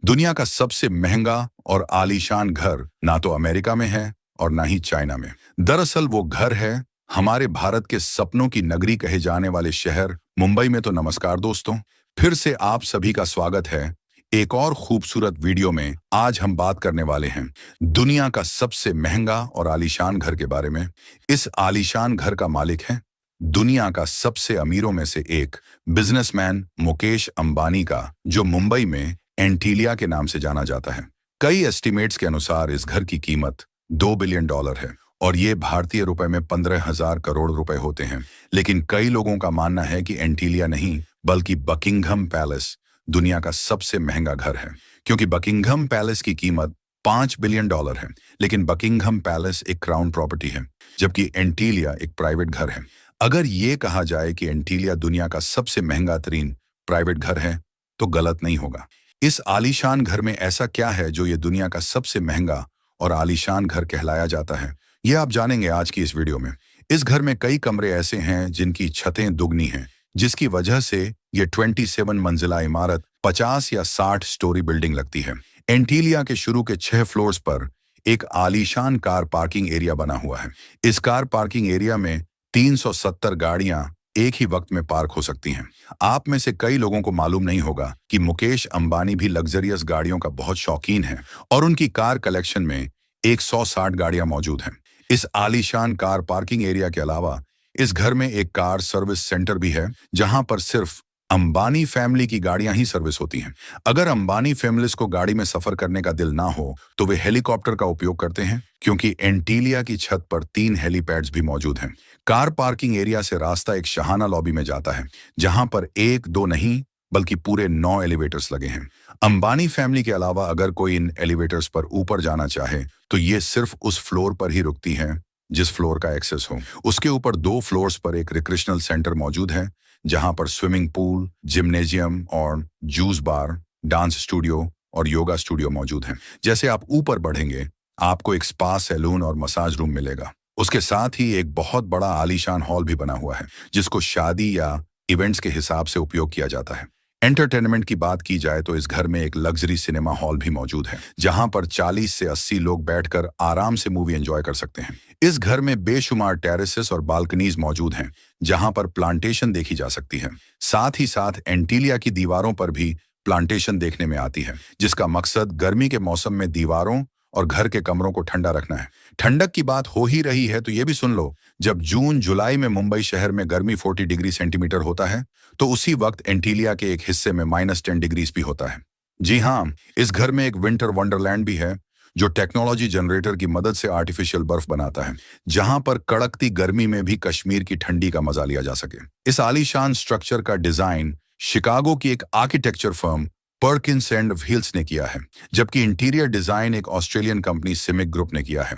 दुनिया का सबसे महंगा और आलीशान घर ना तो अमेरिका में है और ना ही चाइना में। दरअसल वो घर है हमारे भारत के सपनों की नगरी कहे जाने वाले शहर मुंबई में। तो नमस्कार दोस्तों, फिर से आप सभी का स्वागत है एक और खूबसूरत वीडियो में। आज हम बात करने वाले हैं दुनिया का सबसे महंगा और आलीशान घर के बारे में। इस आलीशान घर का मालिक है दुनिया का सबसे अमीरों में से एक बिजनेसमैन मुकेश अंबानी का, जो मुंबई में एंटीलिया के नाम से जाना जाता है। कई एस्टिमेट्स के अनुसार इस घर की कीमत $2 बिलियन है और ये भारतीय रुपए में 15,000 करोड़ रुपए होते हैं। लेकिन कई लोगों का मानना है कि एंटीलिया नहीं बल्कि बकिंघम पैलेस दुनिया का सबसे महंगा घर है, क्योंकि बकिंघम पैलेस की कीमत $5 बिलियन है। लेकिन बकिंघम पैलेस एक क्राउन प्रॉपर्टी है, जबकि एंटीलिया एक प्राइवेट घर है। अगर ये कहा जाए कि एंटीलिया दुनिया का सबसे महंगा तरीन प्राइवेट घर है तो गलत नहीं होगा। इस आलीशान घर में ऐसा क्या है जो ये दुनिया का सबसे महंगा और आलीशान घर कहलाया जाता है, ये आप जानेंगे आज की इस वीडियो में। इस घर में कई कमरे ऐसे हैं जिनकी छतें दुगनी हैं, जिसकी वजह से ये 27 मंजिला इमारत 50 या 60 स्टोरी बिल्डिंग लगती है। एंटीलिया के शुरू के 6 फ्लोर्स पर एक आलीशान कार पार्किंग एरिया बना हुआ है। इस कार पार्किंग एरिया में 370 गाड़ियां एक ही वक्त में पार्क हो सकती हैं। आप में से कई लोगों को मालूम नहीं होगा कि मुकेश अंबानी भी लग्जरियस गाड़ियों का बहुत शौकीन है और उनकी कार कलेक्शन में 160 गाड़ियां मौजूद हैं। इस आलीशान कार पार्किंग एरिया के अलावा इस घर में एक कार सर्विस सेंटर भी है, जहां पर सिर्फ अंबानी फैमिली की गाड़ियां ही सर्विस होती हैं। अगर अंबानी फैमिलीज को गाड़ी में सफर करने का दिल ना हो तो वे हेलीकॉप्टर का उपयोग करते हैं, क्योंकि एंटीलिया की छत पर 3 हेलीपैड्स भी मौजूद हैं। कार पार्किंग एरिया से रास्ता एक शाहाना लॉबी में जाता है, जहां पर 1-2 नहीं बल्कि पूरे 9 एलिवेटर्स लगे हैं। अंबानी फैमिली के अलावा अगर कोई इन एलिवेटर्स पर ऊपर जाना चाहे तो ये सिर्फ उस फ्लोर पर ही रुकती हैं जिस फ्लोर का एक्सेस हो। उसके ऊपर 2 फ्लोर्स पर एक रिक्रिएशनल सेंटर मौजूद है, जहां पर स्विमिंग पूल, जिम्नेजियम और जूस बार, डांस स्टूडियो और योगा स्टूडियो मौजूद हैं। जैसे आप ऊपर बढ़ेंगे आपको एक स्पा, सैलून और मसाज रूम मिलेगा। उसके साथ ही एक बहुत बड़ा आलीशान हॉल भी बना हुआ है, जिसको शादी या इवेंट्स के हिसाब से उपयोग किया जाता है। एंटरटेनमेंट की बात की जाए तो इस घर में एक लग्जरी सिनेमा हॉल भी मौजूद है, जहां पर 40 से 80 लोग बैठकर आराम से मूवी एंजॉय कर सकते हैं। इस घर में बेशुमार टेरेसेस और बालकनीज मौजूद हैं, जहां पर प्लांटेशन देखी जा सकती है। साथ ही साथ एंटीलिया की दीवारों पर भी प्लांटेशन देखने में आती है, जिसका मकसद गर्मी के मौसम में दीवारों और घर के कमरों को ठंडा रखना है। ठंडक की बात हो ही रही है तो ये भी सुन लो, जब जून जुलाई में मुंबई शहर में गर्मी 40 डिग्री सेंटीमीटर होता है तो उसी वक्त एंटीलिया के एक हिस्से में -10 डिग्रीज भी होता है। जी हाँ, इस घर में एक विंटर वंडरलैंड भी है, जो टेक्नोलॉजी जनरेटर की मदद से आर्टिफिशियल बर्फ बनाता है, जहां पर कड़कती गर्मी में भी कश्मीर की ठंडी का मजा लिया जा सके। इस आलीशान स्ट्रक्चर का डिजाइन शिकागो की एक architecture firm Perkins and wheels ने किया है, जबकि इंटीरियर डिजाइन एक ऑस्ट्रेलियन कंपनी सिमिक ग्रुप ने किया है।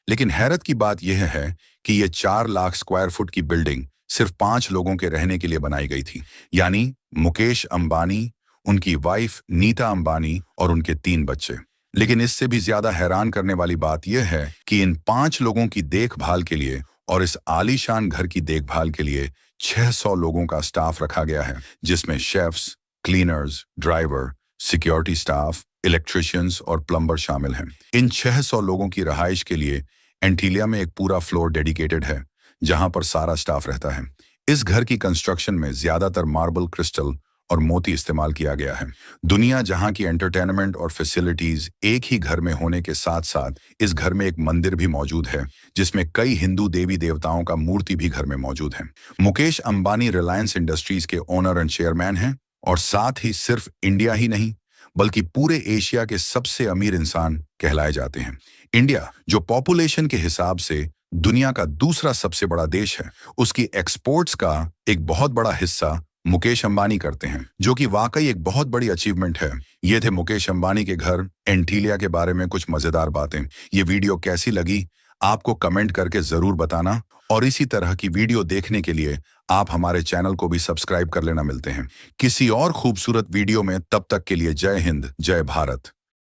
लेकिन हैरत की बात यह है कि यह 4 लाख स्क्वायर फुट की बिल्डिंग सिर्फ 5 लोगों के रहने के लिए बनाई गई थी, यानी मुकेश अंबानी, उनकी वाइफ नीता अंबानी और उनके 3 बच्चे। लेकिन इससे भी ज्यादा हैरान करने वाली बात यह है कि इन 5 लोगों की देखभाल के लिए और इस आलीशान घर की देखभाल के लिए 600 लोगों का स्टाफ रखा गया है, जिसमें chefs, cleaners, driver, security staff, electricians और प्लम्बर शामिल हैं। इन 600 लोगों की रहाइश के लिए एंटीलिया में एक पूरा फ्लोर डेडिकेटेड है, जहां पर सारा स्टाफ रहता है। इस घर की कंस्ट्रक्शन में ज्यादातर मार्बल, क्रिस्टल और मोती इस्तेमाल किया गया है। दुनिया जहां की एंटरटेनमेंट और फैसिलिटीज एक ही घर में होने के साथ साथ इस घर में एक मंदिर भी मौजूद है, जिसमें कई हिंदू देवी देवताओं का मूर्ति भी घर में मौजूद है। मुकेश अंबानी रिलायंस इंडस्ट्रीज के ओनर एंड चेयरमैन हैं और साथ ही सिर्फ इंडिया ही नहीं बल्कि पूरे एशिया के सबसे अमीर इंसान कहलाए जाते हैं। इंडिया, जो पॉपुलेशन के हिसाब से दुनिया का दूसरा सबसे बड़ा देश है, उसकी एक्सपोर्ट्स का एक बहुत बड़ा हिस्सा मुकेश अंबानी करते हैं, जो कि वाकई एक बहुत बड़ी अचीवमेंट है। ये थे मुकेश अंबानी के घर एंटीलिया के बारे में कुछ मजेदार बातें। ये वीडियो कैसी लगी आपको कमेंट करके जरूर बताना, और इसी तरह की वीडियो देखने के लिए आप हमारे चैनल को भी सब्सक्राइब कर लेना। मिलते हैं किसी और खूबसूरत वीडियो में, तब तक के लिए जय हिंद, जय भारत।